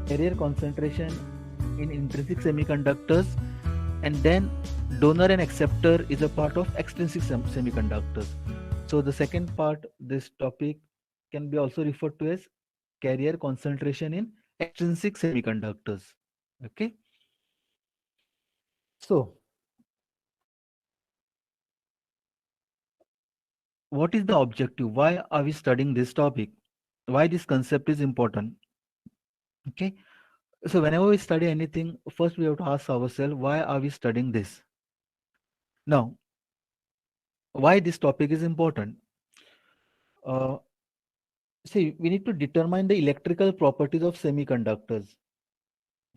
carrier concentration in intrinsic semiconductors, and then donor and acceptor is a part of extrinsic semiconductors. So the second part, this topic can be also referred to as carrier concentration in extrinsic semiconductors. Okay. So what is the objective? Why are we studying this topic? Why this concept is important? Okay. So whenever we study anything, first we have to ask ourselves, why are we studying this? Now, why this topic is important? Uh, See, we need to determine the electrical properties of semiconductors.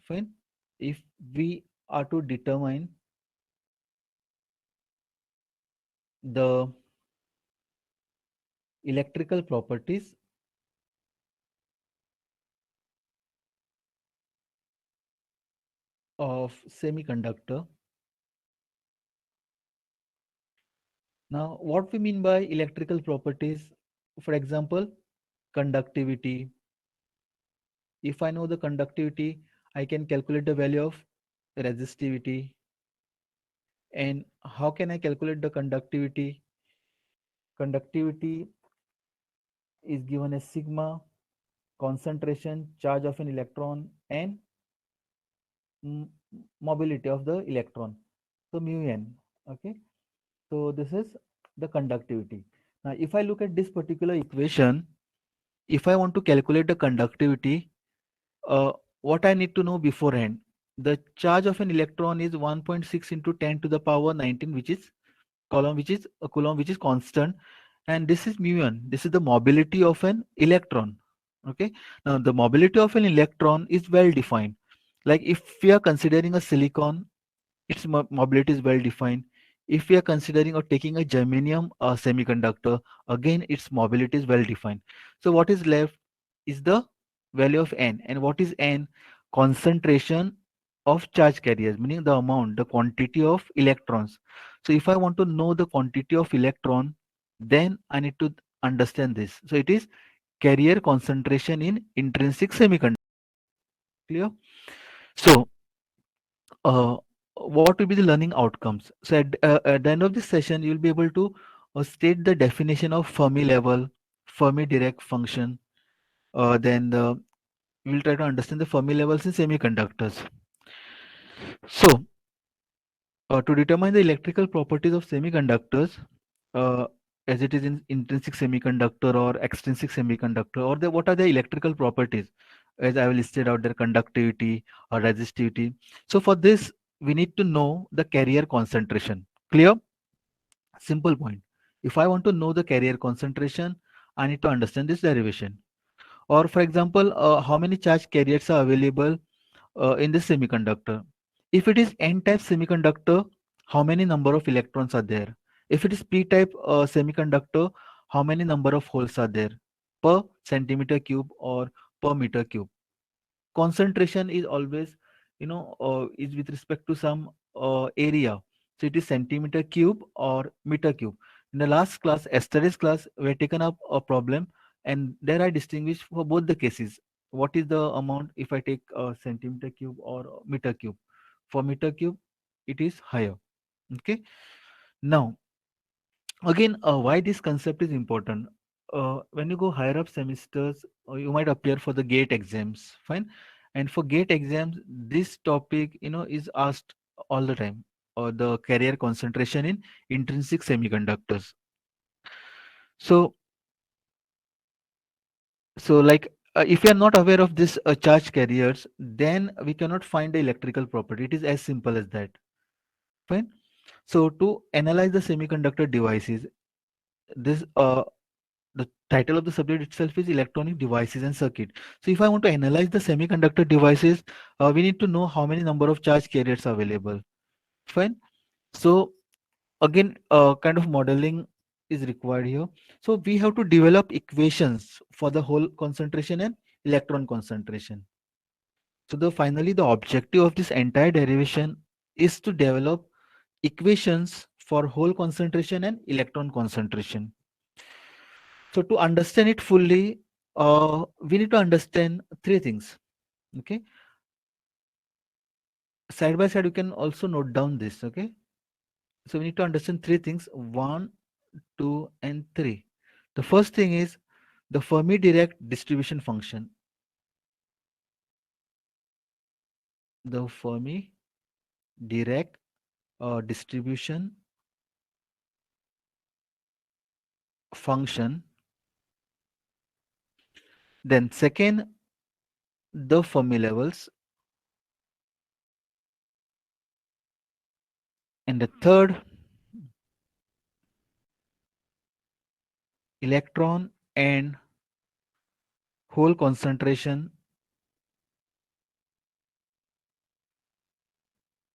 Fine. If we are to determine the electrical properties of semiconductor. Now, what we mean by electrical properties, for example, conductivity. If I know the conductivity, I can calculate the value of resistivity. And how can I calculate the conductivity? Conductivity is given as sigma, concentration, charge of an electron, and m- mobility of the electron. So mu n. Okay. So this is the conductivity. Now, if I look at this particular equation, if I want to calculate the conductivity, uh, what I need to know beforehand, the charge of an electron is 1.6 into 10 to the power 19, which is coulomb, which is constant, and this is mu n. This is the mobility of an electron. Okay. Now the mobility of an electron is well defined. Like if we are considering a silicon, its mobility is well defined. If we are considering or taking a germanium semiconductor, again its mobility is well defined. So what is left is the value of n. And what is n? Concentration of charge carriers, meaning the amount, the quantity of electrons. So if I want to know the quantity of electron, then I need to understand this. So it is carrier concentration in intrinsic semiconductor. Clear? So what will be the learning outcomes? So at the end of this session, you will be able to state the definition of Fermi level, Fermi direct function. Then we will try to understand the Fermi levels in semiconductors. So to determine the electrical properties of semiconductors, uh, as it is in intrinsic semiconductor or extrinsic semiconductor, or what are the electrical properties? As I will listed out their conductivity or resistivity. So for this, we need to know the carrier concentration. Clear? Simple point. If I want to know the carrier concentration, I need to understand this derivation. Or for example, how many charge carriers are available in this semiconductor? If it is n-type semiconductor, how many number of electrons are there? If it is p-type semiconductor, how many number of holes are there per centimeter cube or per meter cube? Concentration is always, is with respect to some area. So it is centimeter cube or meter cube. In the last class, yesterday's class, we had taken up a problem, and there I distinguished for both the cases. What is the amount if I take centimeter cube or meter cube? For meter cube, it is higher. Okay. Now, again, why this concept is important? When you go higher up semesters, you might appear for the gate exams. Fine. And for gate exams, this topic, is asked all the time. Or the carrier concentration in intrinsic semiconductors. So, like if you are not aware of this charge carriers, then we cannot find the electrical property. It is as simple as that. Fine. So to analyze the semiconductor devices, this the title of the subject itself is electronic devices and circuit. So if I want to analyze the semiconductor devices, we need to know how many number of charge carriers are available. Fine. So again, kind of modeling is required here. So we have to develop equations for the whole concentration and electron concentration. So finally the objective of this entire derivation is to develop equations for hole concentration and electron concentration. So to understand it fully, we need to understand three things. Okay, side by side you can also note down this. Okay, so we need to understand three things: one, two, and three. The first thing is the Fermi Dirac distribution function. The Fermi Dirac distribution function. Then second, the Fermi levels, and the third, electron and hole concentration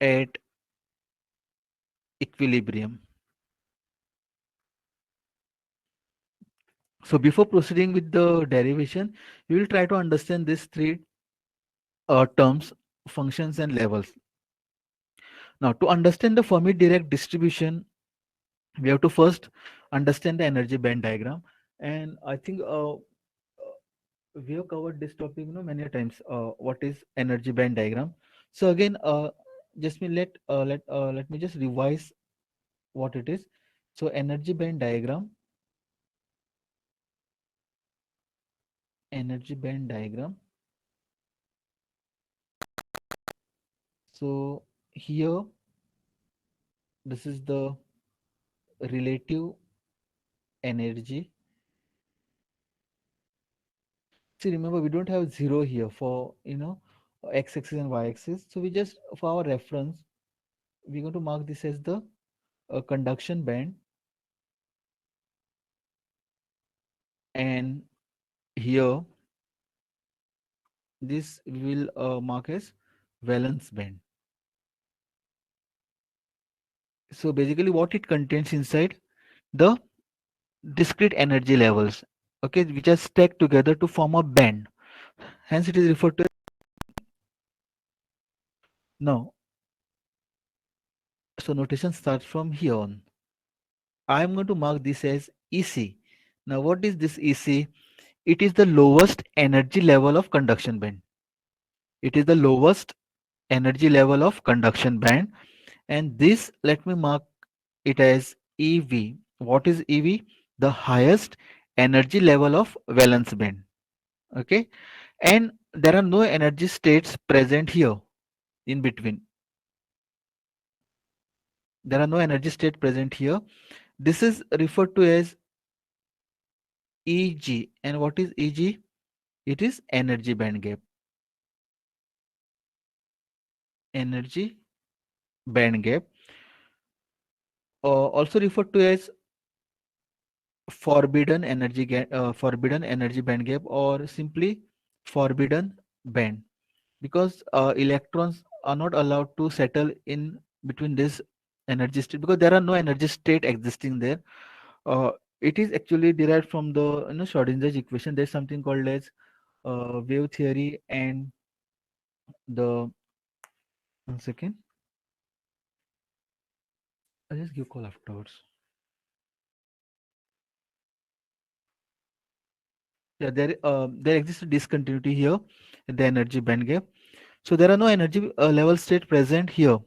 at equilibrium. So before proceeding with the derivation, we will try to understand these three terms, functions, and levels. Now, to understand the Fermi-Dirac distribution, we have to first understand the energy band diagram. And I think we have covered this topic, many times. What is energy band diagram? So again, just me let me just revise what it is. So energy band diagram. So here, this is the relative energy. See, remember we don't have zero here for x-axis and y-axis. So we just, for our reference, we're going to mark this as the conduction band, and here this we will mark as valence band. So basically, what it contains inside, the discrete energy levels, okay, which are stacked together to form a band. Hence, it is referred to. Now, so notation starts from here on. I am going to mark this as EC. Now, what is this EC? It is the lowest energy level of conduction band. It is the lowest energy level of conduction band, and this, let me mark it as EV. What is EV? The highest energy level of valence band. Okay, and there are no energy states present here in between. There are no energy state present here. This is referred to as EG. And what is EG? It is energy band gap. Energy band gap, also referred to as forbidden energy band gap, or simply forbidden band, because electrons are not allowed to settle in between this energy state, because there are no energy state existing there. uh, it is actually derived from the Schrodinger's equation. There's something called as wave theory, and the, one second, I'll just give call afterwards. Yeah, there exists a discontinuity here in the energy band gap. So there are no energy level state present here,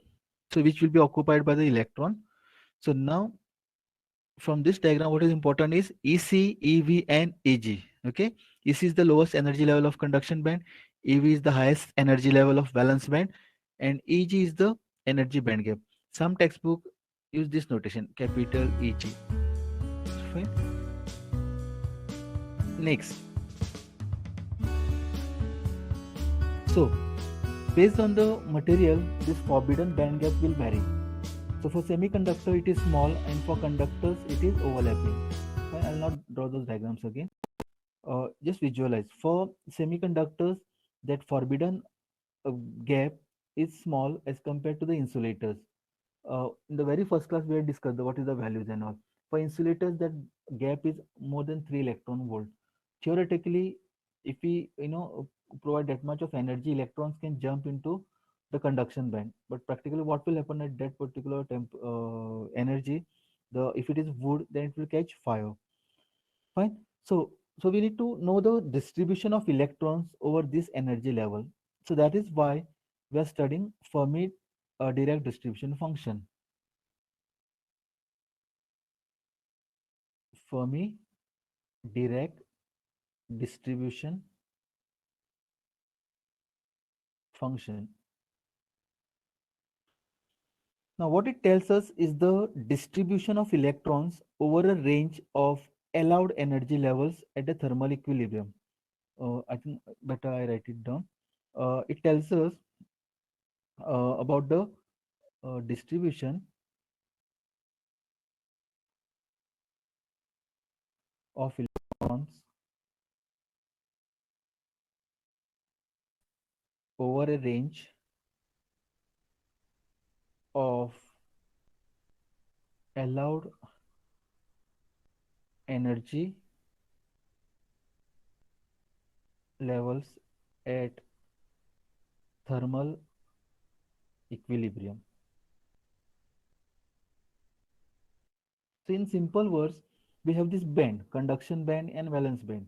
so which will be occupied by the electron. So now from this diagram, what is important is EC, EV, and EG. Okay, EC is the lowest energy level of conduction band, EV is the highest energy level of valence band, and EG is the energy band gap. Some textbook use this notation, capital EG. Fine. Next, so based on the material, this forbidden band gap will vary. So for semiconductor, it is small, and for conductors, it is overlapping. Fine, I'll not draw those diagrams again. Just visualize. For semiconductors, that forbidden uh, gap is small as compared to the insulators. In the very first class, we had discussed what is the values and all. For insulators, that gap is more than 3 electron volt. Theoretically, if we provide that much of energy, electrons can jump into the conduction band. But practically, what will happen at that particular energy? The If it is wood, then it will catch fire. Fine. So we need to know the distribution of electrons over this energy level. So that is why we are studying Fermi direct distribution function. Fermi direct distribution function. Now, what it tells us is the distribution of electrons over a range of allowed energy levels at a thermal equilibrium. I think better I write it down. It tells us about the distribution of electrons over a range of allowed energy levels at thermal equilibrium. So, in simple words, we have this band, conduction band and valence band.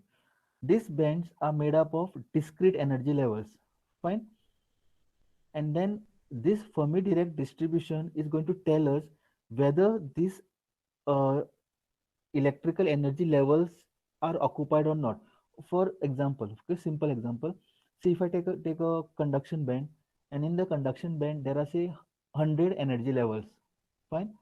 These bands are made up of discrete energy levels. Fine. And then this Fermi direct distribution is going to tell us whether these uh, electrical energy levels are occupied or not. For example, okay, simple example. See, if I take a conduction band, and in the conduction band there are say 100 energy levels. Fine.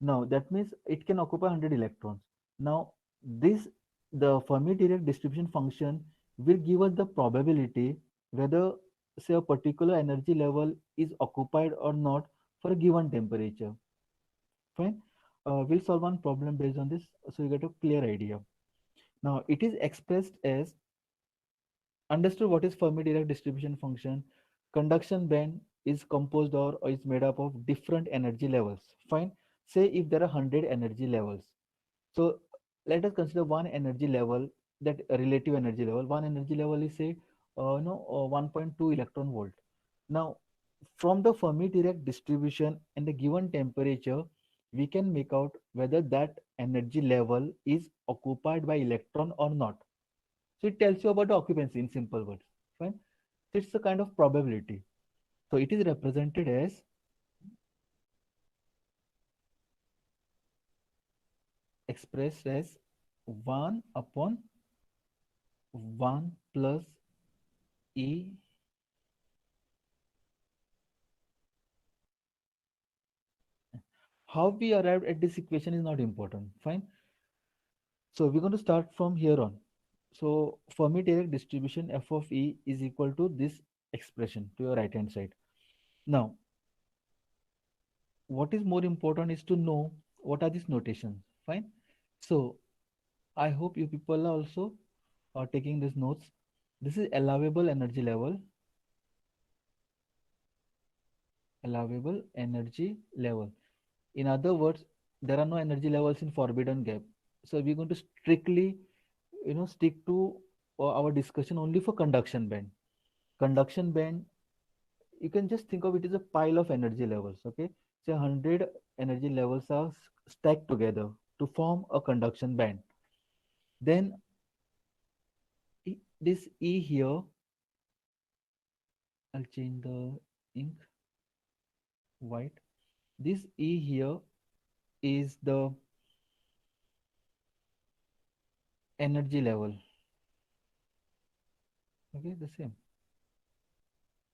Now that means it can occupy 100 electrons. Now this the Fermi direct distribution function will give us the probability whether say a particular energy level is occupied or not for a given temperature. Fine. We'll solve one problem based on this so you get a clear idea. Now it is expressed as understood what is Fermi direct distribution function. Conduction band is composed or is made up of different energy levels. Fine. Say if there are 100 energy levels. So let us consider one energy level, that relative energy level. One energy level is say, 1.2 electron volt. Now, from the Fermi direct distribution and the given temperature, we can make out whether that energy level is occupied by electron or not. So it tells you about the occupancy in simple words. Fine. So it's a kind of probability. So it is represented as expressed as 1 upon 1 plus E. How we arrived at this equation is not important. Fine. So we're going to start from here on. So Fermi direct distribution f of E is equal to this expression to your right hand side. Now, what is more important is to know what are these notations. Fine. So I hope you people are also taking these notes. This is allowable energy level. Allowable energy level. In other words, there are no energy levels in forbidden gap. So we're going to strictly, stick to our discussion only for conduction band. Conduction band, you can just think of it as a pile of energy levels. Okay, so 100 energy levels are stacked together to form a conduction band. Then this E here, I'll change the ink white. This E here is the energy level. Okay, the same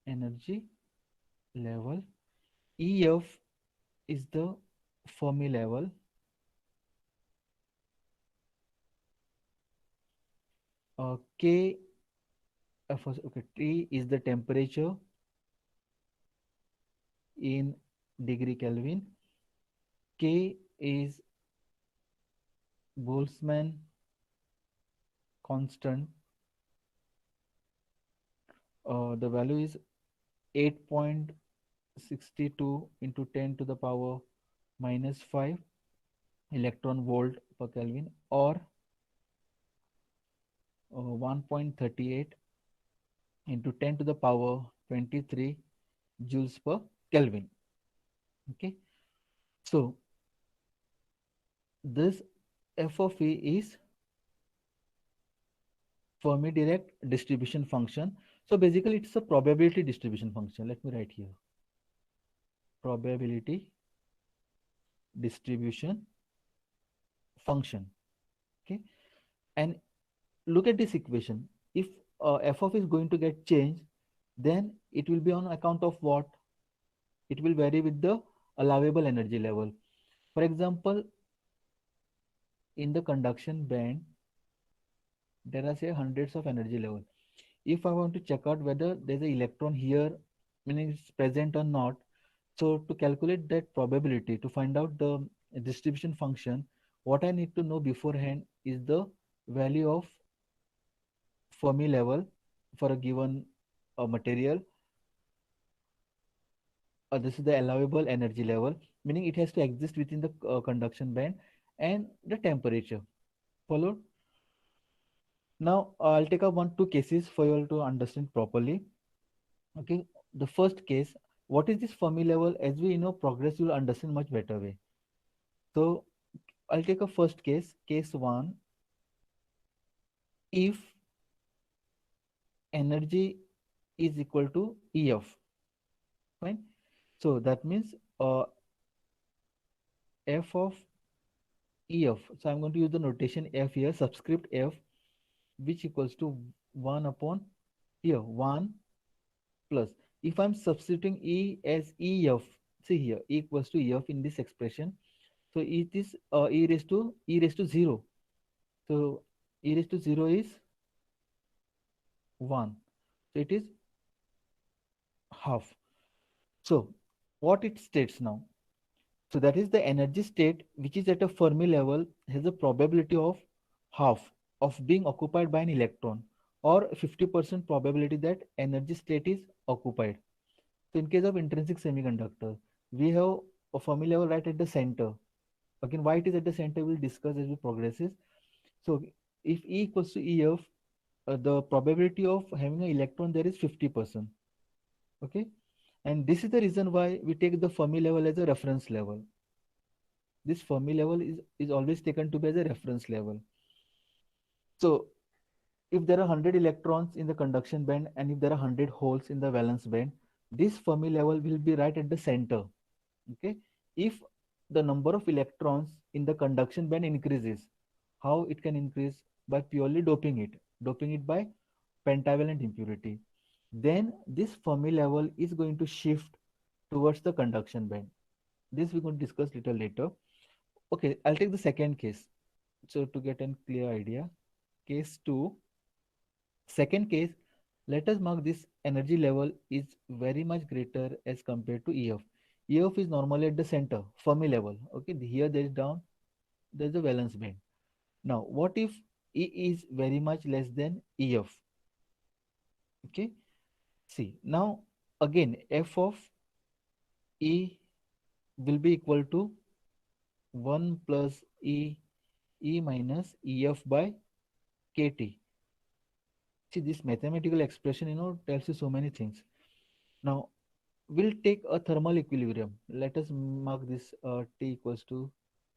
energy level. EF is the Fermi level. K, okay, T is the temperature in degree Kelvin. K is Boltzmann constant. The value is 8.62 into 10 to the power minus 5 electron volt per Kelvin, or 1.38 into 10 to the power 23 joules per Kelvin. Okay, so this f of E is Fermi direct distribution function. So basically, it's a probability distribution function. Let me write here probability distribution function. Okay, and look at this equation. If f of is going to get changed, then it will be on account of what? It will vary with the allowable energy level. For example, in the conduction band, there are say hundreds of energy level. If I want to check out whether there's an electron here, meaning it's present or not, so to calculate that probability, to find out the distribution function, what I need to know beforehand is the value of Fermi level for a given material. This is the allowable energy level, meaning it has to exist within the conduction band, and the temperature. Followed? Now I'll take up one two cases for you all to understand properly. Okay, the first case, what is this Fermi level? As we progress, you'll understand much better way. So I'll take a first case, case one. If energy is equal to EF, fine. So that means F of EF. So I'm going to use the notation F here, subscript F, which equals to 1 upon here, 1 plus. If I'm substituting E as EF, see here, E equals to EF in this expression. So it is e raised to 0. So e raised to 0 is 1. So it is half. So what it states now? So that is the energy state which is at a Fermi level has a probability of half of being occupied by an electron, or 50% probability that energy state is occupied. So in case of intrinsic semiconductor, we have a Fermi level right at the center. Again, why it is at the center we'll discuss as we progresses. So if E equals to EF, the probability of having an electron there is 50%. Okay, and this is the reason why we take the Fermi level as a reference level. This Fermi level is always taken to be as a reference level. So if there are 100 electrons in the conduction band and if there are 100 holes in the valence band, this Fermi level will be right at the center. Okay, if the number of electrons in the conduction band increases, how it can increase? By purely doping it by pentavalent impurity. Then this Fermi level is going to shift towards the conduction band. This we're going to discuss little later. Okay, I'll take the second case. So to get a clear idea, case 2, second case, let us mark this energy level is very much greater as compared to EF. EF is normally at the center, Fermi level. Okay, here there is down, there is a valence band. Now, what if E is very much less than EF? Okay, see, now again, F of E will be equal to 1 plus E minus EF by KT. See, this mathematical expression, tells you so many things. Now, we'll take a thermal equilibrium. Let us mark this T equals to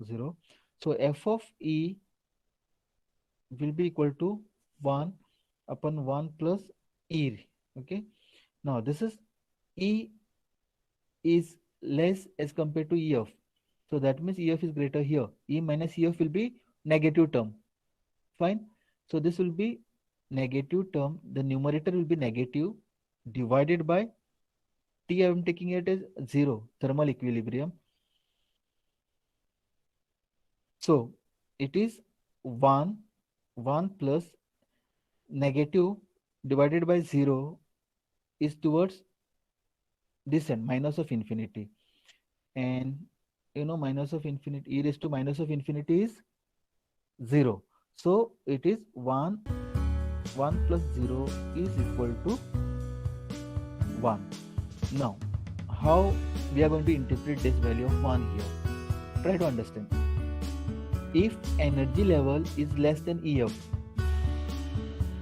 0. So, F of E will be equal to 1 upon 1 plus E. Okay. Now, this is E is less as compared to EF. So, that means EF is greater here. E minus EF will be negative term. Fine. So, this will be negative term. The numerator will be negative divided by T. I am taking it as 0, thermal equilibrium. So it is 1 plus negative divided by 0 is towards descent, minus of infinity. And minus of infinity, e raised to minus of infinity is 0. So it is 1 plus 0 is equal to 1. Now, how we are going to interpret this value of 1 here? Try to understand. If energy level is less than EF,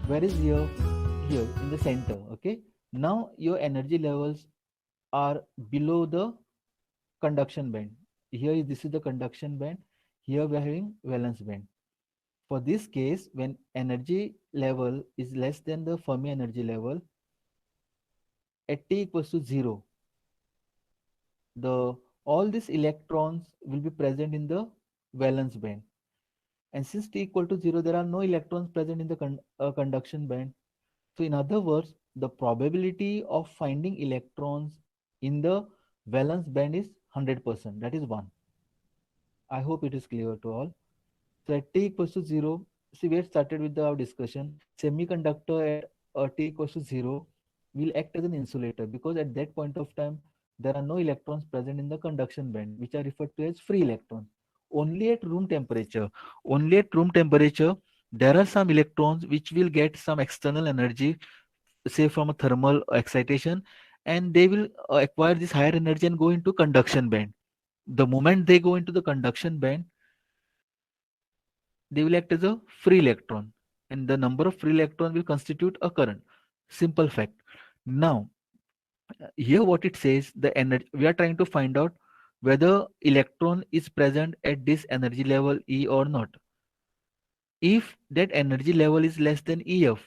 where is EF? Here in the center. Okay. Now your energy levels are below the conduction band. Here this is the conduction band. Here we are having valence band. For this case, when energy level is less than the Fermi energy level, At t equals to 0, the all these electrons will be present in the valence band. And since t equal to 0, there are no electrons present in the conduction band. So in other words, the probability of finding electrons in the valence band is 100%. That is 1. I hope it is clear to all. So at t equals to 0, see we had started with our discussion. Semiconductor at t equals to 0 will act as an insulator because at that point of time there are no electrons present in the conduction band, which are referred to as free electrons. Only at room temperature, only at room temperature, there are some electrons which will get some external energy, say from a thermal excitation, and they will acquire this higher energy and go into conduction band. The moment they go into the conduction band, they will act as a free electron, and the number of free electrons will constitute a current. Simple fact. Now here what it says, the energy we are trying to find out whether electron is present at this energy level E or not. If that energy level is less than EF,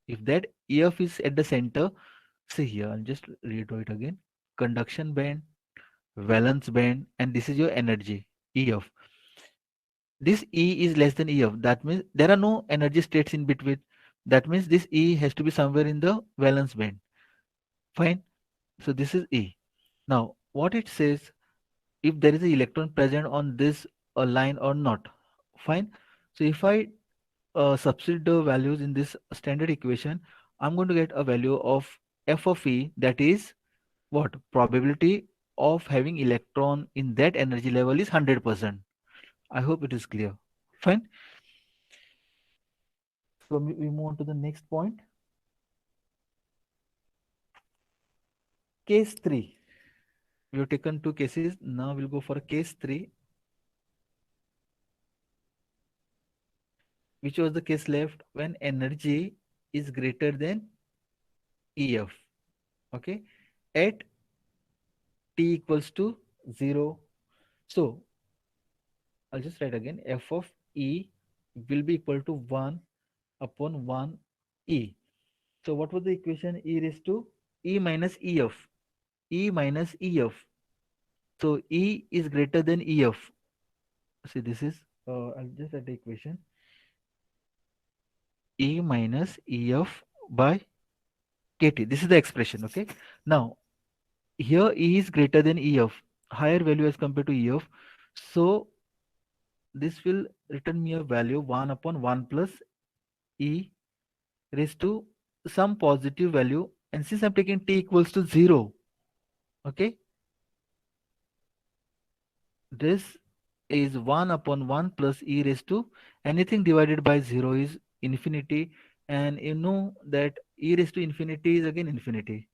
if that EF is at the center, see here, I'll just redo it again. Conduction band, valence band, and this is your energy EF. This E is less than EF. That means there are no energy states in between. That means this E has to be somewhere in the valence band. Fine. So this is E. Now, what it says, if there is an electron present on this line or not. Fine. So if I substitute the values in this standard equation, I'm going to get a value of F of E, that is what? Probability of having electron in that energy level is 100%. I hope it is clear. Fine. So we move on to the next point. Case 3. We have taken two cases. Now we'll go for case 3, which was the case left when energy is greater than EF. Okay. At t equals to 0. So I'll just write again. F of E will be equal to 1 upon 1 E. So what was the equation? E raised to E minus EF. E minus EF. So E is greater than EF. See, this is, I'll just write the equation. E minus EF by KT. This is the expression, okay? Now, here E is greater than EF, higher value as compared to EF. So, this will return me a value 1 upon 1 plus E raised to some positive value. And since I'm taking t equals to 0, okay, this is 1 upon 1 plus E raised to anything divided by 0 is infinity. And you know that E raised to infinity is again infinity.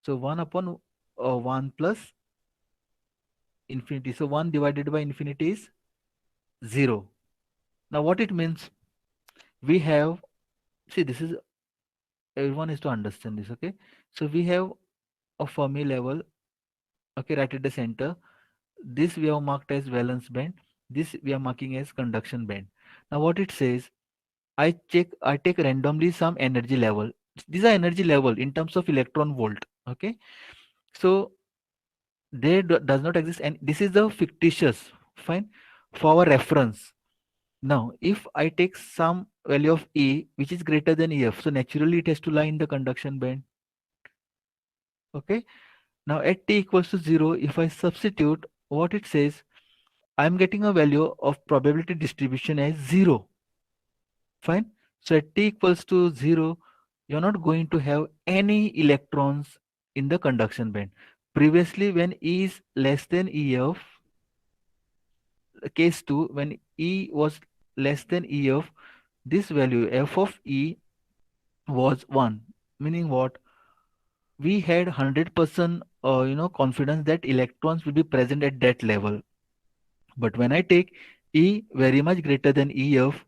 So 1 upon 1 plus infinity. So 1 divided by infinity is 0. Now what it means? We have, see, this is, everyone is to understand this, okay? So we have a Fermi level, okay, right at the center. This we have marked as valence band. This we are marking as conduction band. Now what it says, I take randomly some energy level. These are energy level in terms of electron volt, okay? So they does not exist, and this is the fictitious, fine, for our reference. Now if I take some value of E which is greater than EF, so naturally it has to lie in the conduction band. Okay, now at t equals to 0, if I substitute, what it says, I'm getting a value of probability distribution as 0. Fine. So at t equals to 0, you're not going to have any electrons in the conduction band. Previously, when E is less than EF, case 2, when E was less than EF, this value f of E was 1. Meaning what? We had 100% confidence that electrons will be present at that level. But when I take E very much greater than EF,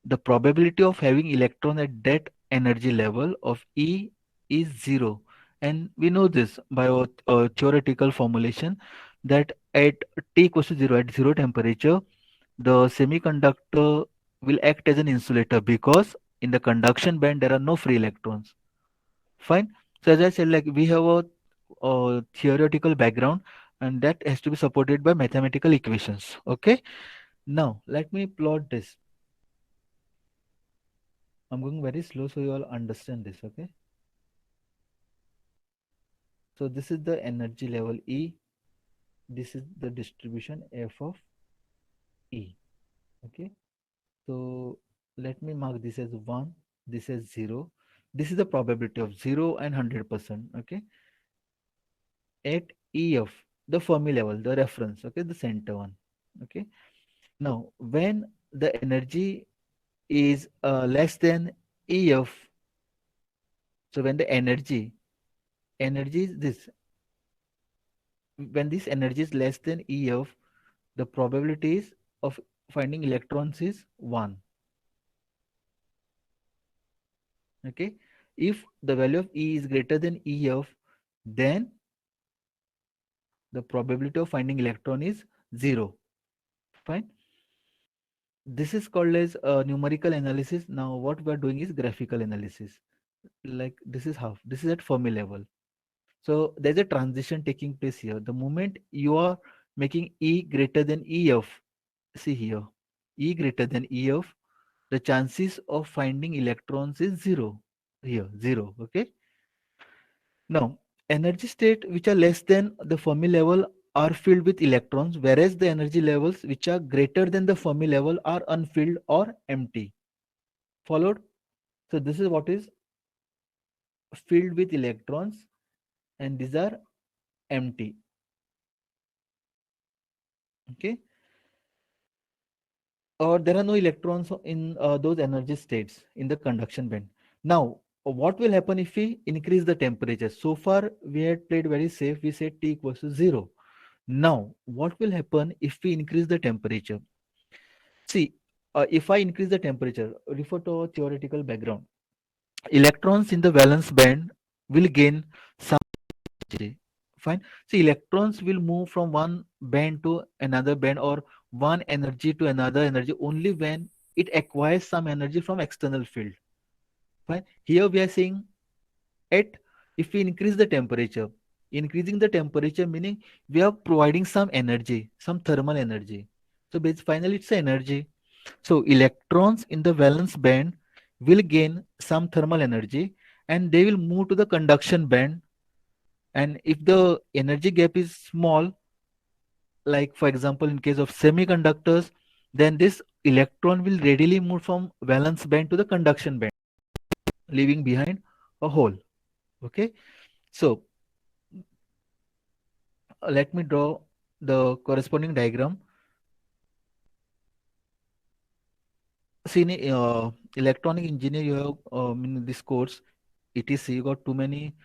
the probability of having electron at that energy level of E is 0. And we know this by a theoretical formulation that at t equals to 0, at 0 temperature, the semiconductor will act as an insulator because in the conduction band there are no free electrons. Fine. So as I said, like we have a theoretical background, and that has to be supported by mathematical equations. Okay. Now let me plot this. I'm going very slow so you all understand this. Okay. So this is the energy level E. This is the distribution F of E. Okay. So let me mark this as 1, this as 0. This is the probability of 0 and 100%. Okay. At EF, the Fermi level, the reference, okay, the center one. Okay. Now, when the energy is less than EF, so when the energy is this, when this energy is less than EF, the probabilities of finding electrons is 1. Okay. If the value of E is greater than EF, then the probability of finding electron is 0. Fine. This is called as numerical analysis. Now what we are doing is graphical analysis. Like this is how, this is at Fermi level. So there's a transition taking place here. The moment you are making E greater than EF, see here, E greater than EF, the chances of finding electrons is 0. Here, 0. Okay. Now, energy state which are less than the Fermi level are filled with electrons, whereas the energy levels which are greater than the Fermi level are unfilled or empty. Followed? So this is what is filled with electrons, and these are empty. Okay. Or there are no electrons in those energy states in the conduction band. Now, what will happen if we increase the temperature? So far, we had played very safe. We said T equals to 0. Now, what will happen if we increase the temperature? See, if I increase the temperature, refer to our theoretical background, electrons in the valence band will gain some energy. Fine. See, electrons will move from one band to another band, or one energy to another energy, only when it acquires some energy from external field. Fine. Here we are saying at, if we increase the temperature, increasing the temperature meaning we are providing some energy, some thermal energy. So finally it's energy. So electrons in the valence band will gain some thermal energy, and they will move to the conduction band. And if the energy gap is small, like for example in case of semiconductors, then this electron will readily move from valence band to the conduction band, leaving behind a hole. Okay. So let me draw the corresponding diagram. See, in electronic engineer, you have in this course, ETC, you got too many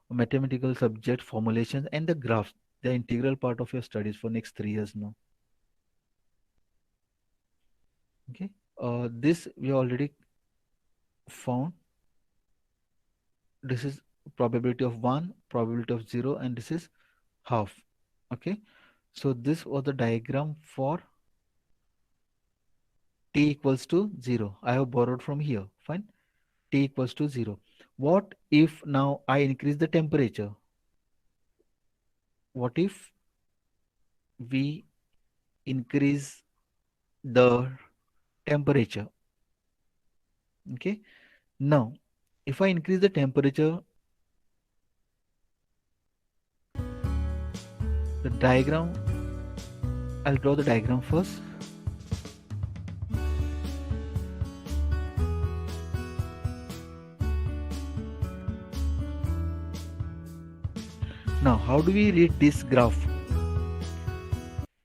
mathematical subject formulations and the graphs. The integral part of your studies for next 3 years now. Okay. This we already found. This is probability of 1, probability of 0, and this is half. Okay. So this was the diagram for t equals to 0. I have borrowed from here. Fine. T equals to 0. What if now I increase the temperature? What if we increase the temperature? Okay. Now, if I increase the temperature, the diagram, I'll draw the diagram first. Now, how do we read this graph?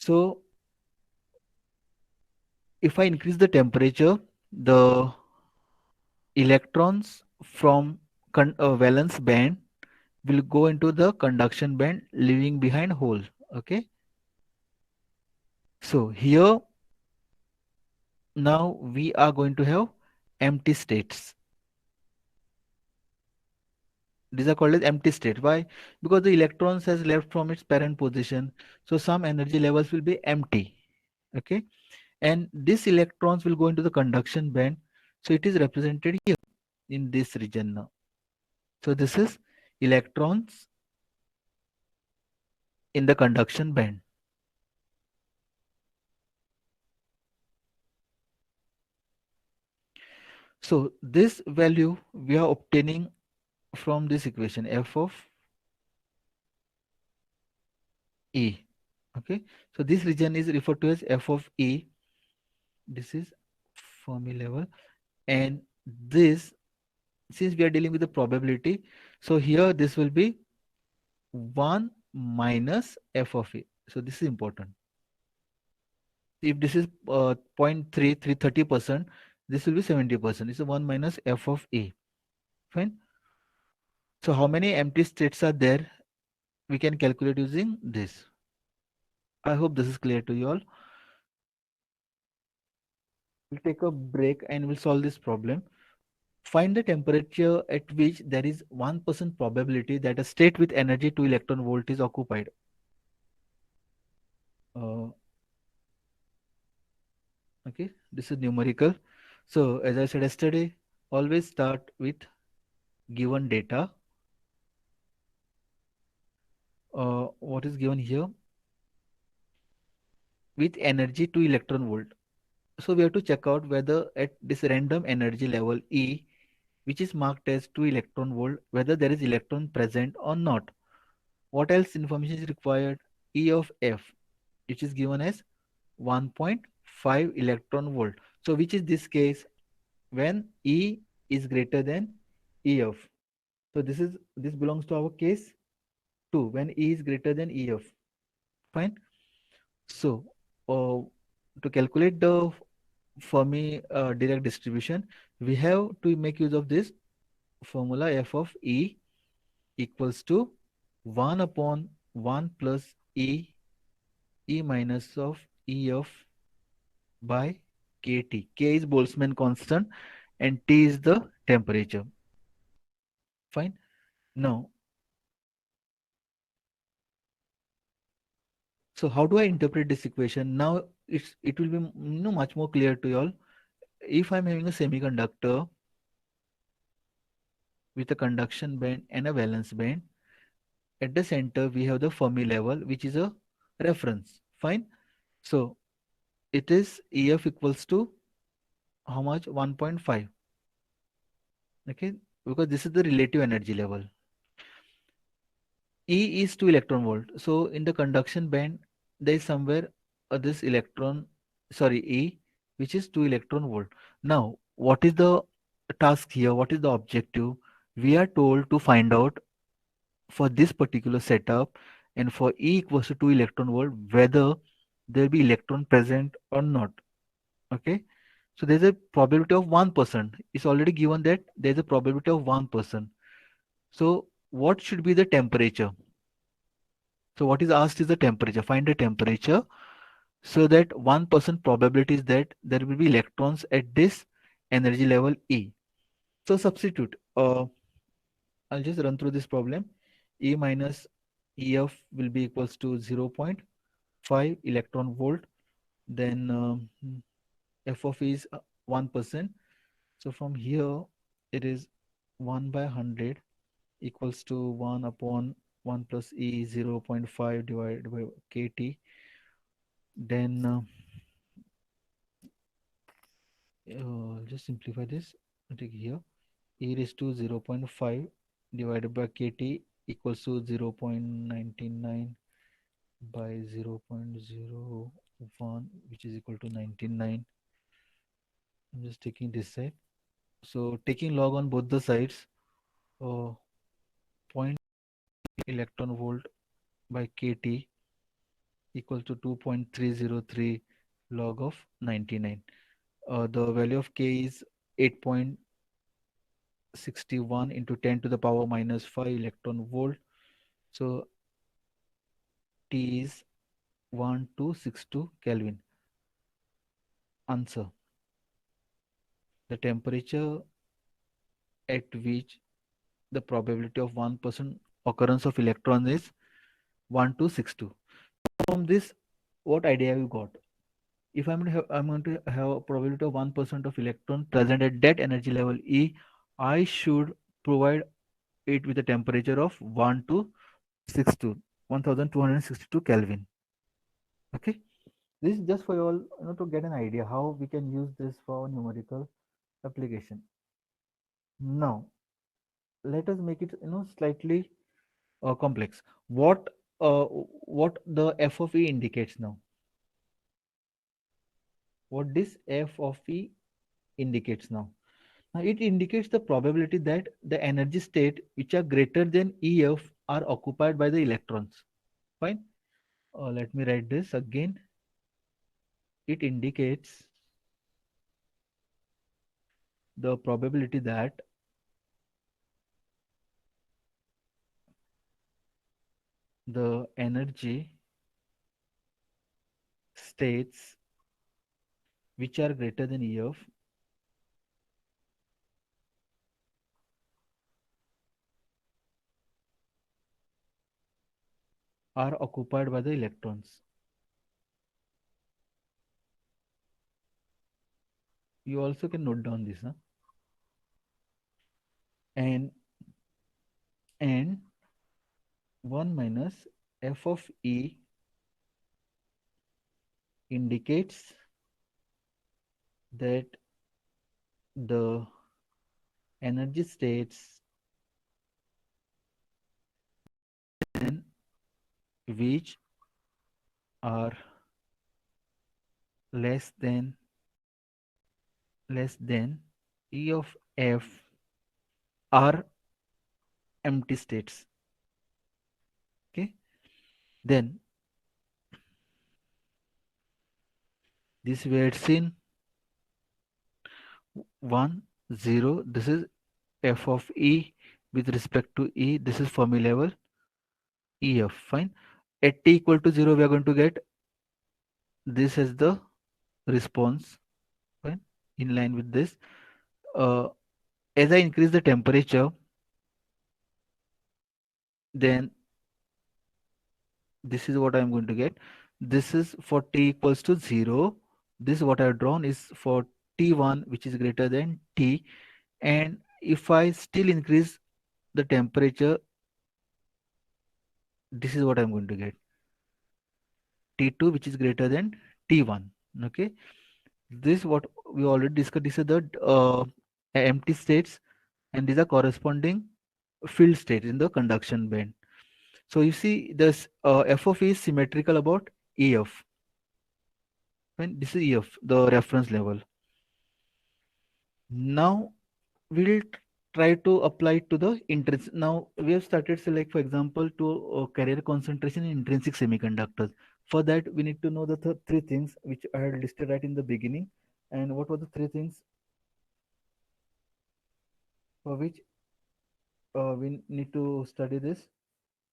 So, if I increase the temperature, the electrons from valence band will go into the conduction band, leaving behind hole. Okay. So here now we are going to have empty states. These are called as empty state. Why? Because the electrons has left from its parent position. So some energy levels will be empty. Okay. And these electrons will go into the conduction band. So it is represented here in this region now. So this is electrons in the conduction band. So this value we are obtaining from this equation f of E. Okay. So this region is referred to as f of E. This is Fermi level. And this, since we are dealing with the probability, so here this will be 1 minus f of E. So this is important. If this is 0.3330%, this will be 70%. It's a 1 minus f of E. Fine. So how many empty states are there? We can calculate using this. I hope this is clear to you all. We'll take a break and we'll solve this problem. Find the temperature at which there is 1% probability that a state with energy 2 electron volt is occupied. Uh, okay, this is numerical. So as I said yesterday, always start with given data. What is given here? With energy 2 electron volt. So we have to check out whether at this random energy level E, which is marked as 2 electron volt, whether there is electron present or not. What else information is required? E of F, which is given as 1.5 electron volt. So which is this case when E is greater than EF. So this belongs to our case 2 when E is greater than EF. Fine. So to calculate the Fermi direct distribution, we have to make use of this formula f of E equals to 1 upon 1 plus E minus of E of by kT. K is Boltzmann constant and T is the temperature. Fine. Now, so how do I interpret this equation? Now it will be much more clear to you all. If I'm having a semiconductor with a conduction band and a valence band, at the center we have the Fermi level, which is a reference. Fine. So it is EF equals to how much? 1.5. Okay, because this is the relative energy level. E is 2 electron volt. So in the conduction band, there is somewhere this electron, sorry, E, which is 2 electron volt. Now, what is the task here? What is the objective? We are told to find out for this particular setup and for E equals to 2 electron volt, whether there will be electron present or not. Okay. So there's a probability of 1%. It's already given that there's a probability of 1%. So what should be the temperature? So what is asked is the temperature. Find the temperature so that 1% probability is that there will be electrons at this energy level E. So substitute. I'll just run through this problem. E minus EF will be equals to 0.5 electron volt. Then F of E is 1%. So from here it is 1 by 100 equals to 1 upon 1 plus E 0.5 divided by KT. Then just simplify this. Take here E raised to 0.5 divided by KT equals to 0.99 by 0.01, which is equal to 99. I'm just taking this side. So taking log on both the sides, uh, 0. electron volt by KT equals to 2.303 log of 99. The value of K is 8.61 into 10 to the power minus 5 electron volt. So T is 1262 Kelvin. Answer. The temperature at which the probability of 1% occurrence of electron is 1262. From this, what idea you got? If I'm going to have a probability of 1% of electron present at that energy level E, I should provide it with a temperature of 1262 Kelvin. Okay, this is just for you all, to get an idea how we can use this for numerical application. Now, let us make it, slightly complex. What the f of e indicates now? What this f of e indicates now? Now, it indicates the probability that the energy state which are greater than EF are occupied by the electrons. Fine. Let me write this again. It indicates the probability that the energy states which are greater than EF are occupied by the electrons. You also can note down this, huh? And 1 minus f of e indicates that the energy states which are less than E of f are empty states. Okay, then this we had seen 1 0. This is f of e with respect to e. This is Fermi level ef. Fine. At t equal to 0, we are going to get this as the response. Fine. In line with this, as I increase the temperature, then this is what I'm going to get. This is for t equals to 0. This what I've drawn is for T1 which is greater than T, and if I still increase the temperature, this is what I'm going to get, T2 which is greater than T1. Okay, this what we already discussed. This is the empty states, and these are corresponding filled states in the conduction band. So you see this f of e is symmetrical about EF. When this is EF, the reference level. Now we'll try to apply it to the intrinsic. Now we have started, say, like for example, to carrier concentration in intrinsic semiconductors. For that, we need to know the three things which I had listed right in the beginning. And what were the three things for which we need to study this?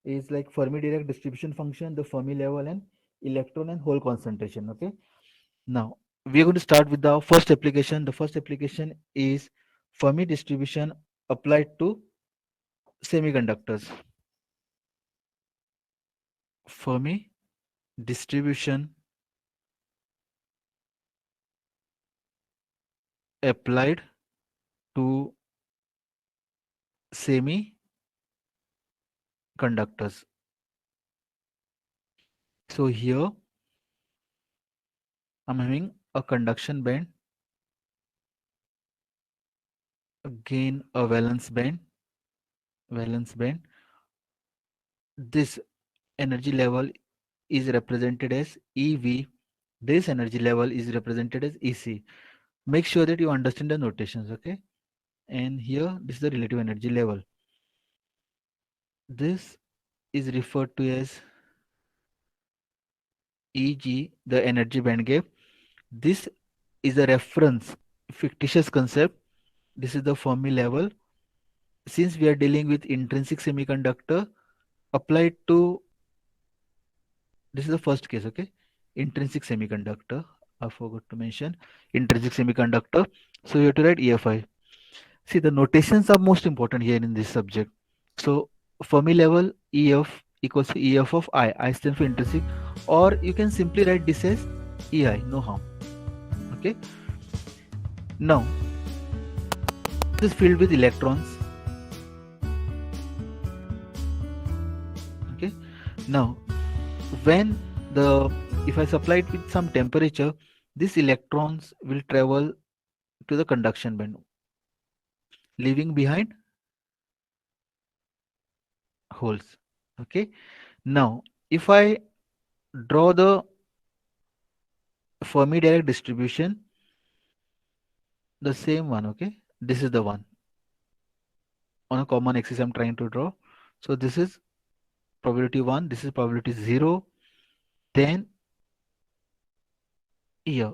Is like Fermi-Dirac distribution function, the Fermi level, and electron and hole concentration. Okay. Now we are going to start with the first application. The first application is Fermi distribution applied to semiconductors. Fermi distribution applied to semiconductors. So here I'm having a conduction band, again a valence band. This energy level is represented as EV. This energy level is represented as EC. Make sure that you understand the notations, okay? And here, this is the relative energy level. This is referred to as EG, the energy band gap. This is a reference, fictitious concept. This is the Fermi level. Since we are dealing with intrinsic semiconductor, applied to, this is the first case, okay? Intrinsic semiconductor. I forgot to mention intrinsic semiconductor. So you have to write EFI. See, the notations are most important here in this subject. So Fermi level EF equals to EF of I. I stand for intrinsic, or you can simply write this as EI, no harm. Okay. Now, this is filled with electrons. Now, when the if I supply it with some temperature, these electrons will travel to the conduction band, leaving behind holes. Okay. Now, if I draw the Fermi direct distribution, the same one. Okay, this is the one on a common axis I'm trying to draw. So this is probability 1, this is probability 0, then here.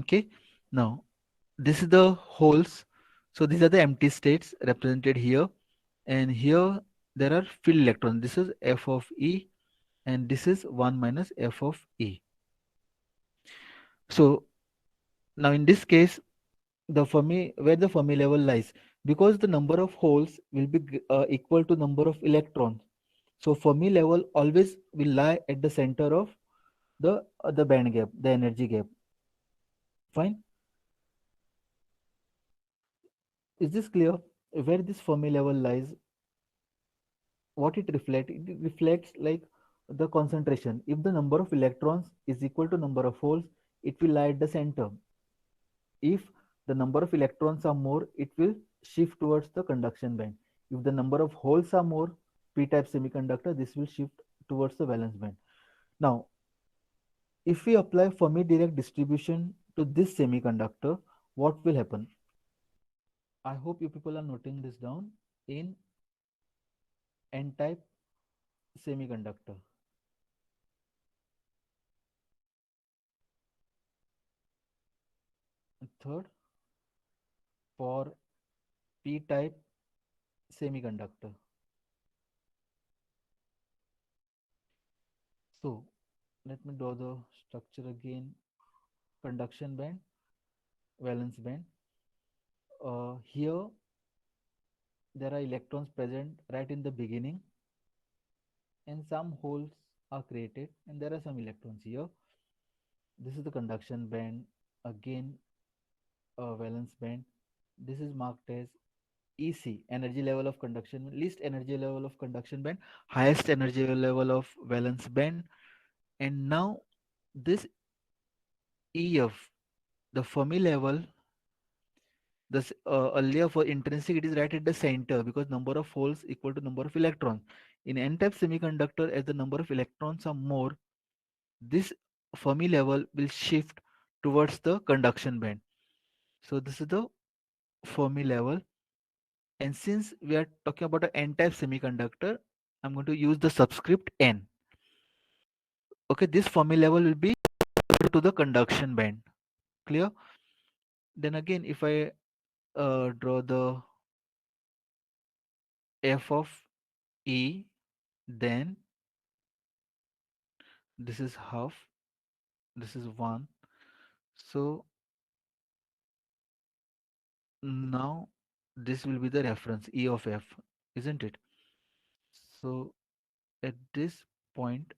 Okay, now this is the holes. So these are the empty states represented here, and here there are filled electrons. This is F of E, and this is 1 minus F of E. So now in this case, the Fermi where the Fermi level lies, because the number of holes will be equal to number of electrons. So Fermi level always will lie at the center of the band gap, the energy gap. Fine. Is this clear? Where this Fermi level lies, what it reflects? It reflects like the concentration. If the number of electrons is equal to number of holes, it will lie at the center. If the number of electrons are more, it will shift towards the conduction band. If the number of holes are more, p-type semiconductor, this will shift towards the valence band. Now, if we apply Fermi Dirac distribution to this semiconductor, what will happen? I hope you people are noting this down. In n-type semiconductor, third, for p-type semiconductor. So let me draw the structure again. Conduction band, valence band. Here there are electrons present right in the beginning, and some holes are created, and there are some electrons here. This is the conduction band, again a valence band. This is marked as EC, energy level of conduction, least energy level of conduction band, highest energy level of valence band. And now this EF, the Fermi level, this earlier for intrinsic, it is right at the center because number of holes equal to number of electrons. In n-type semiconductor, as the number of electrons are more, this Fermi level will shift towards the conduction band. So this is the Fermi level. And since we are talking about an n-type semiconductor, I'm going to use the subscript n. Okay, this Fermi level will be to the conduction band. Clear? Then again, if I draw the f of E, then this is half, this is 1. So now this will be the reference E of f, isn't it? So at this point,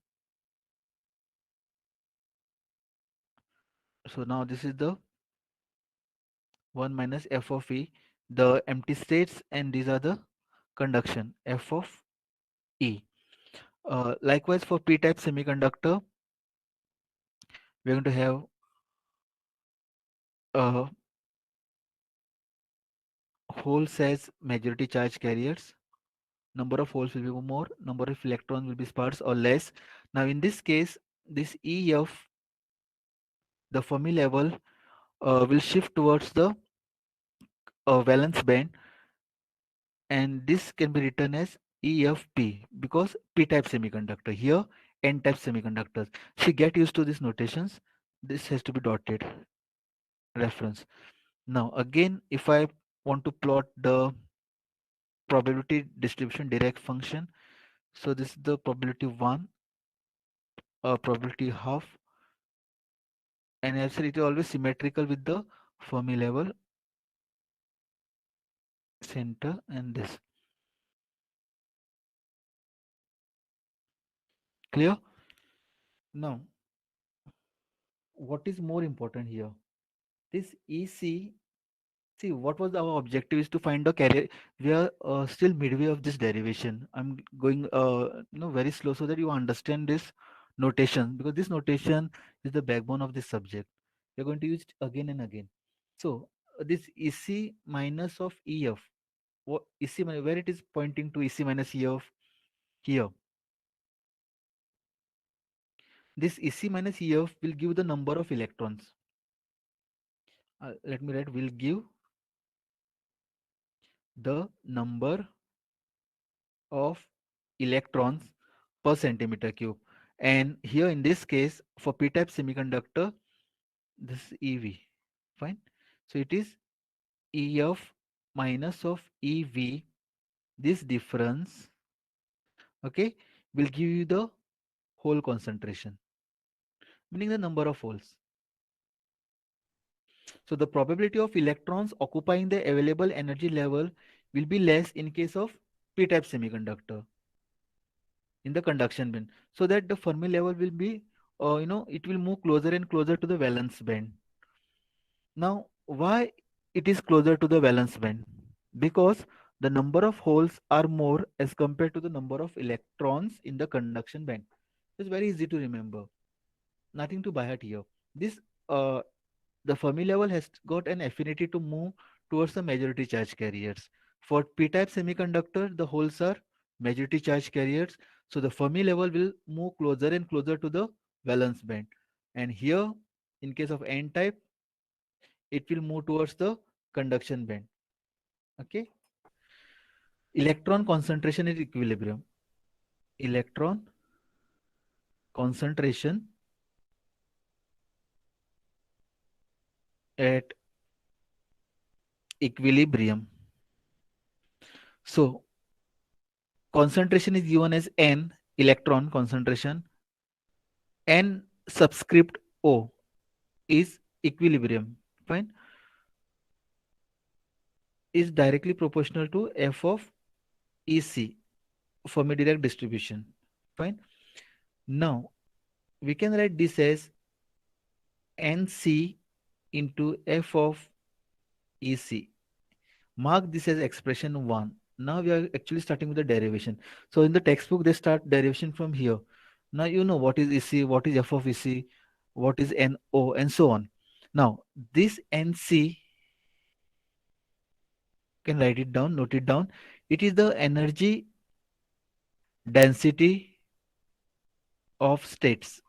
so now this is the 1 minus f of E, the empty states, and these are the conduction f of E. Likewise for p-type semiconductor, we're going to have holes as majority charge carriers. Number of holes will be more, number of electrons will be sparse or less. Now in this case, this EF, the Fermi level, will shift towards the valence band, and this can be written as EFP because p-type semiconductor. Here n-type semiconductors. So get used to these notations. This has to be dotted reference. Now again, if I want to plot the probability distribution Dirac function, so this is the probability 1, probability half, and as it is always symmetrical with the Fermi level, center, and this. Clear? Now, what is more important here? This EC See, what was our objective is to find the carrier. We are still midway of this derivation. I'm going, very slow so that you understand this notation, because this notation is the backbone of this subject. We're going to use it again and again. So this EC minus of EF, what EC where it is pointing to EC minus EF here. This EC minus EF will give the number of electrons. Let me write. Will give the number of electrons per centimeter cube. And here in this case, for p-type semiconductor, this is EV. Fine. So it is EF minus of EV. This difference, okay, will give you the hole concentration, meaning the number of holes. So the probability of electrons occupying the available energy level will be less in case of p-type semiconductor in the conduction band, so that the Fermi level will be, it will move closer and closer to the valence band. Now, why it is closer to the valence band? Because the number of holes are more as compared to the number of electrons in the conduction band. It's very easy to remember. Nothing to by heart here. This uh, the Fermi level has got an affinity to move towards the majority charge carriers. For p-type semiconductor, the holes are majority charge carriers, so the Fermi level will move closer and closer to the valence band. And here, in case of n-type, it will move towards the conduction band. Okay. Electron concentration is equilibrium. Electron concentration at equilibrium. So concentration is given as n, electron concentration. N subscript O is equilibrium. Fine. Is directly proportional to F of EC, Fermi-Dirac distribution. Fine. Now we can write this as NC into F of EC. Mark this as expression 1. Now we are actually starting with the derivation. So in the textbook, they start derivation from here. Now you know what is EC, what is F of EC, what is NO, and so on. Now this NC, can write it down, note it down. It is the energy density of states.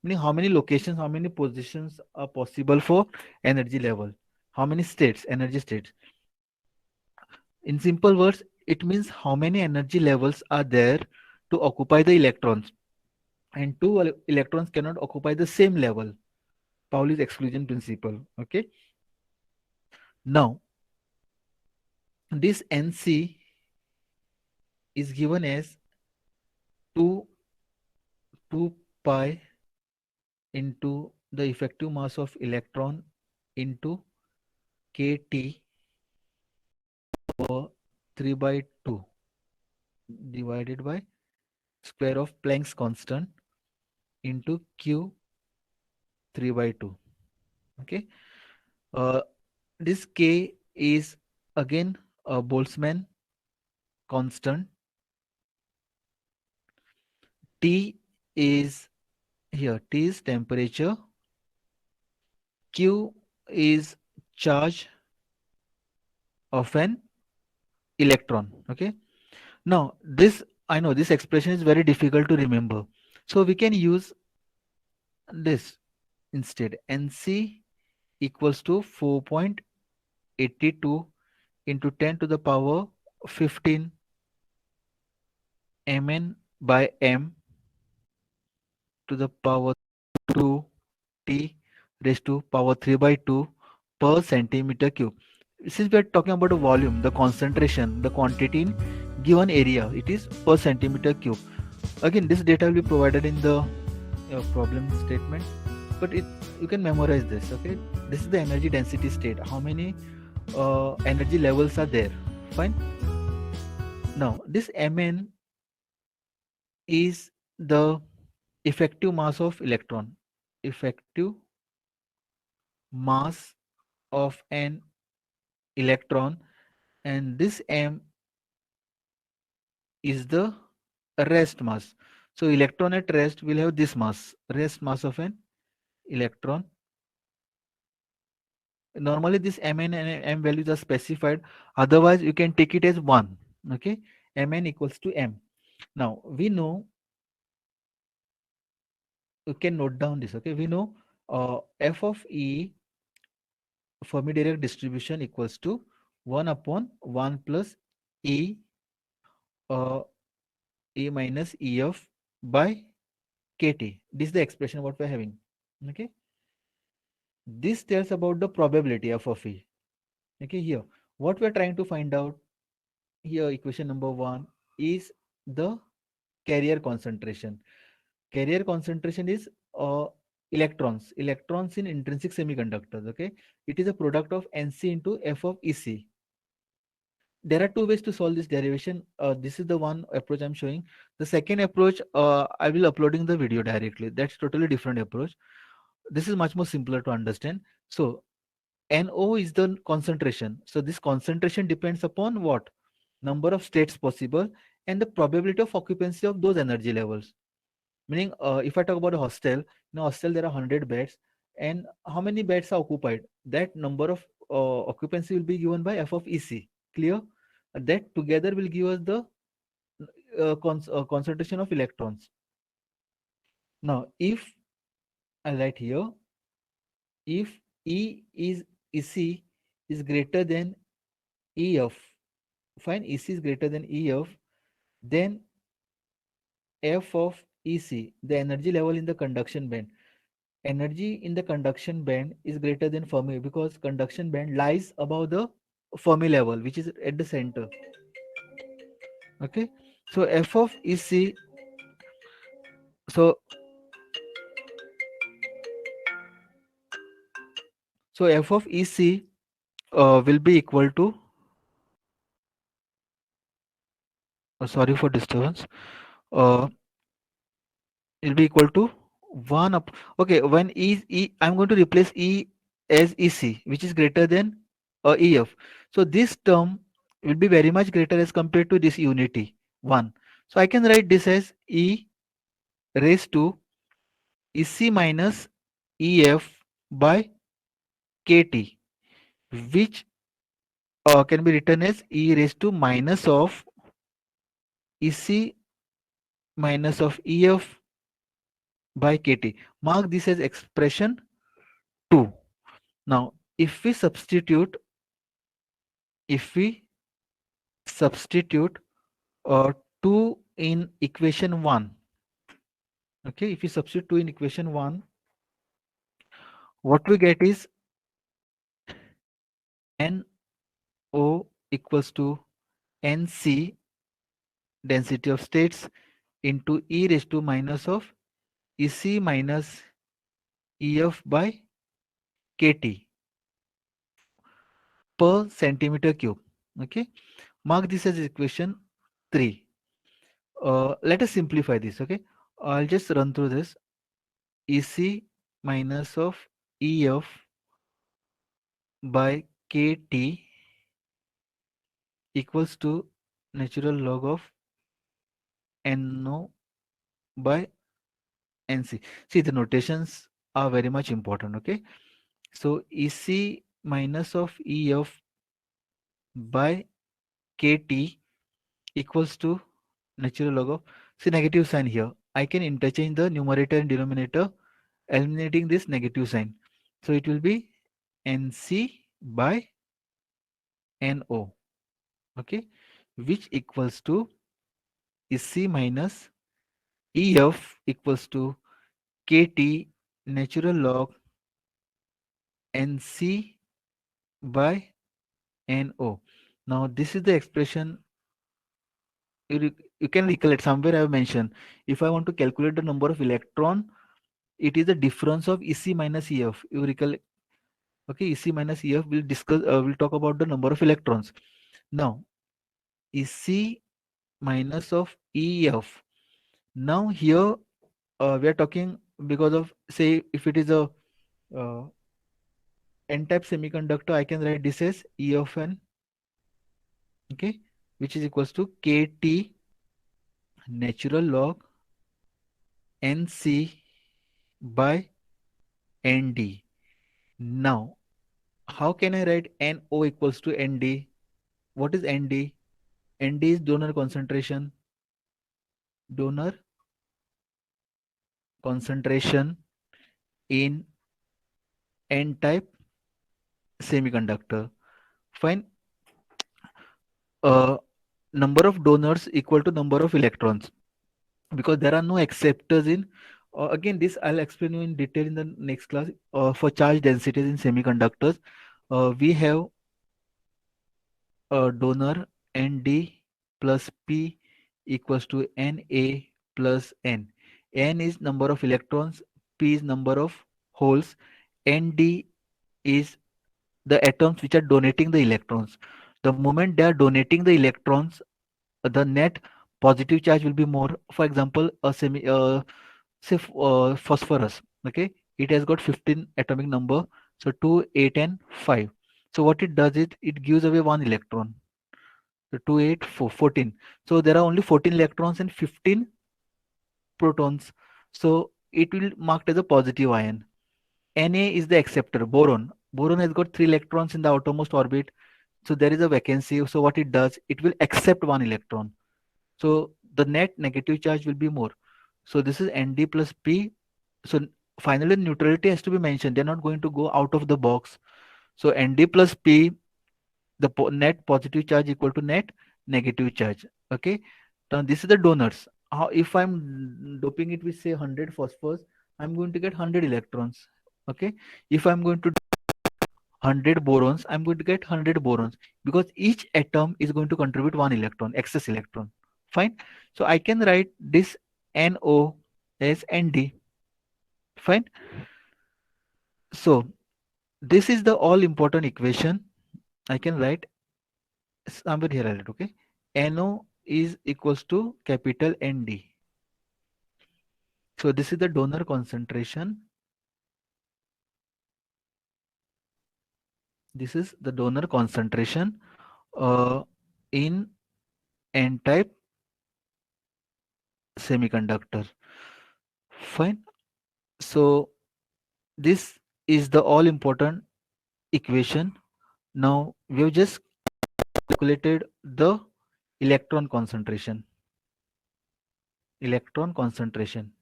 Meaning how many locations, how many positions are possible for energy level. How many states, energy states. In simple words, it means how many energy levels are there to occupy the electrons. And two electrons cannot occupy the same level. Pauli's exclusion principle. Okay. Now, this NC is given as 2 2 pi into the effective mass of electron into kT over 3 by 2 divided by square of Planck's constant into Q 3 by 2. Okay. Uh, this K is again a Boltzmann constant. T is here. T is temperature. Q is charge of an electron. Okay. Now this, I know this expression is very difficult to remember. So we can use this instead. NC equals to 4.82 into 10 to the power 15 mn by m to the power 2 t raised to power 3 by 2 per centimeter cube. Since we are talking about a volume, the concentration, the quantity in given area, it is per centimeter cube. Again, this data will be provided in the problem statement, but you can memorize this. Okay, this is the energy density state. How many energy levels are there? Fine. Now this Mn is the effective mass of electron. Effective mass of an electron, and this m is the rest mass. So electron at rest will have this mass, rest mass of an electron. Normally this mn and m values are specified, otherwise you can take it as 1. Okay, mn equals to m. Now we know, you can note down this. Okay, we know f of e Fermi Dirac distribution equals to 1 upon 1 plus e uh, e minus ef by kt. This is the expression what we're having. Okay, this tells about the probability of e. Okay, here what we're trying to find out here, equation number 1 is the carrier concentration. Carrier concentration is electrons in intrinsic semiconductors. Okay, it is a product of nc into f of ec. There are two ways to solve this derivation. This is the one approach I'm showing. The second approach, I will uploading the video directly. That's totally different approach. This is much more simpler to understand. So NO is the concentration. So this concentration depends upon what? Number of states possible and the probability of occupancy of those energy levels. Meaning, if I talk about a hostel, in a hostel there are 100 beds, and how many beds are occupied? That number of occupancy will be given by f of EC. Clear? That together will give us the concentration of electrons. Now, if I write here, if E is EC is greater than EF, fine, EC is greater than EF, then F of EC, the energy level in the conduction band. Energy in the conduction band is greater than Fermi because conduction band lies above the Fermi level, which is at the center. Okay, so F of EC, so F of EC will be equal to, sorry for disturbance, uh, will be equal to 1 up. Okay, when I'm going to replace E as EC, which is greater than EF. So this term will be very much greater as compared to this unity 1. So I can write this as E raised to EC minus EF by KT, which can be written as E raised to minus of EC minus of EF by KT. Mark this as expression 2. Now, if we substitute 2 in equation 1, okay, if we substitute 2 in equation 1, what we get is NO equals to NC, density of states, into E raised to minus of EC minus EF by KT per centimeter cube. Okay, mark this as equation 3. Let us simplify this. Okay, I'll just run through this. EC minus of EF by KT equals to natural log of NO by NC. See, the notations are very much important. Okay, so EC minus of EF by KT equals to natural log of, see, negative sign here. I can interchange the numerator and denominator, eliminating this negative sign. So it will be NC by NO. Okay, which equals to EC minus EF equals to KT natural log NC by NO. Now this is the expression you can recollect. Somewhere I have mentioned, if I want to calculate the number of electron, it is the difference of EC minus EF. You recollect? Okay, EC minus EF will discuss. We'll talk about the number of electrons. Now EC minus of EF. Now here we are talking because of, say, if it is a uh, N-type semiconductor, I can write this as E of n, okay, which is equals to KT natural log NC by ND. Now, how can I write NO equals to ND? What is ND? ND is donor concentration. Donor concentration in N-type semiconductor. Fine. Uh, Number of donors equal to number of electrons, because there are no acceptors in. Again, this I'll explain you in detail in the next class. For charge densities in semiconductors, we have a donor Nd plus P equals to Na plus N. N is number of electrons, P is number of holes, Nd is the atoms which are donating the electrons. The moment they are donating the electrons, the net positive charge will be more. For example, say phosphorus, okay, it has got 15 atomic number, so 2, 8 and 5. So what it does is it gives away one electron. So 2, 8, 4, 14. So there are only 14 electrons and 15 protons, so it will marked as a positive ion. Na is the acceptor. Boron has got 3 electrons in the outermost orbit, so there is a vacancy. So what it does, it will accept one electron, so the net negative charge will be more. So this is Nd plus P. So finally neutrality has to be mentioned. They're not going to go out of the box. So Nd plus P, the net positive charge equal to net negative charge. Okay. Now this is the donors. How, if I'm doping it with say 100 phosphorus, I'm going to get 100 electrons. Okay. If I'm going to 100 borons, I'm going to get 100 borons, because each atom is going to contribute one electron, excess electron. Fine. So I can write this NO as Nd. Fine. So this is the all important equation. I can write somewhere here. I'll write, okay. NO is equals to capital Nd. So this is the donor concentration. This is the donor concentration in N-type semiconductor. Fine. So this is the all important equation. Now we have just calculated the electron concentration. Electron concentration.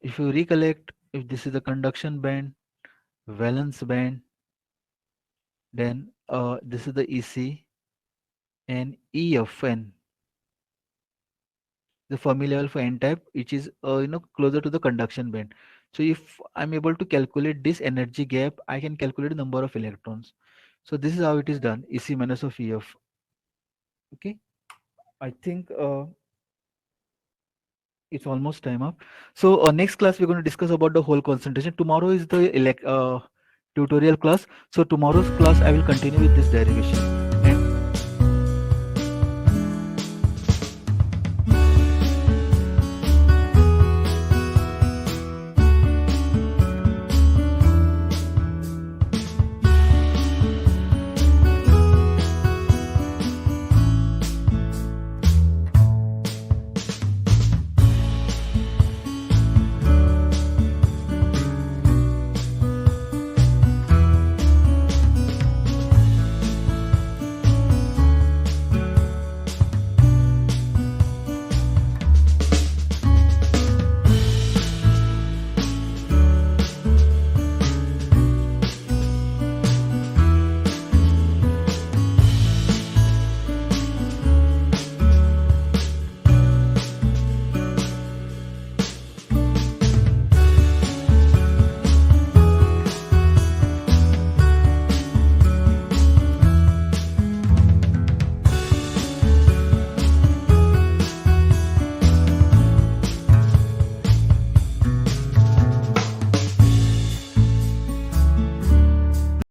If you recollect, if this is the conduction band, valence band, then this is the EC and EFN, the Fermi level for N-type, which is closer to the conduction band. So if I'm able to calculate this energy gap, I can calculate the number of electrons. So this is how it is done, EC minus of EF. Okay, I think it's almost time up. So next class we're going to discuss about the whole concentration. Tomorrow is the tutorial class. So tomorrow's class I will continue with this derivation.